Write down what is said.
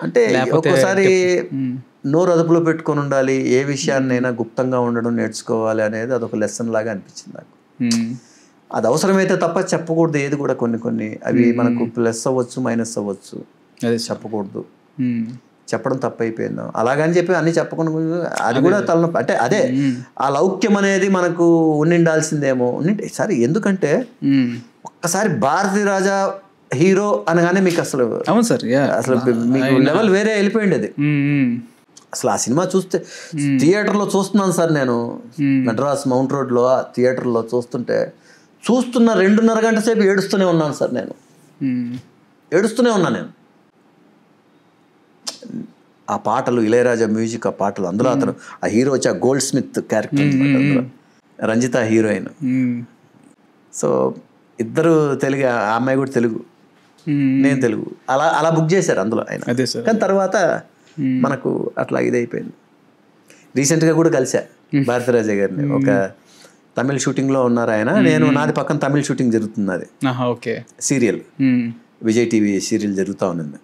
అంటే లేకపోతే ఒక్కోసారి నోరు అదుపులో పెట్టుకొని ఉండాలి, ఏ విషయాన్నైనా గుప్తంగా ఉండడం నేర్చుకోవాలి అనేది అదొక లెసన్ లాగా అనిపించింది నాకు. అది అవసరమైతే తప్ప చెప్పకూడదు ఏది కూడా. కొన్ని అవి మనకు ప్లస్ అవ్వచ్చు, మైనస్ అవ్వచ్చు, అదే చెప్పకూడదు. చెప్పడం తప్పైపోయింది. అలాగని చెప్పి అన్ని చెప్పకుండా అది కూడా తలనొప్పి. అంటే అదే ఆ లౌక్యం అనేది మనకు ఉండాల్సిందేమో. సరే, ఎందుకంటే ఒక్కసారి భారతీ రాజా హీరో అనగానే మీకు అసలు అవును సార్, అసలు మీకు లెవెల్ వేరే వెళ్ళిపోయింది. అది అసలు ఆ సినిమా చూస్తే థియేటర్లో చూస్తున్నాను సార్ నేను, మెడ్రాస్ మౌంట్ రోడ్లో థియేటర్లో చూస్తున్న 2.5 గంట సేపు ఏడుస్తూనే ఉన్నాను సార్. నేను ఏడుస్తూనే ఉన్నాను. నేను ఆ పాటలు, ఇళయరాజా మ్యూజిక్, ఆ పాటలు, అందులో అతను ఆ హీరో వచ్చి ఆ గోల్డ్ స్మిత్ క్యారెక్టర్ అనమాట, రంజిత హీరోయిన్. సో ఇద్దరు తెలుగు, ఆ అమ్మాయి కూడా తెలుగు, నేను తెలుగు, అలా బుక్ చేశారు అందులో ఆయన. కానీ తర్వాత మనకు అట్లా ఇదైపోయింది. రీసెంట్గా కూడా కలిసా భారతీరాజా గారిని. ఒక తమిళ షూటింగ్లో ఉన్నారు ఆయన, నేను నాది పక్కన తమిళ షూటింగ్ జరుగుతుంది. అది సీరియల్, విజయ్ టీవీ సీరియల్ జరుగుతూ ఉన్నది.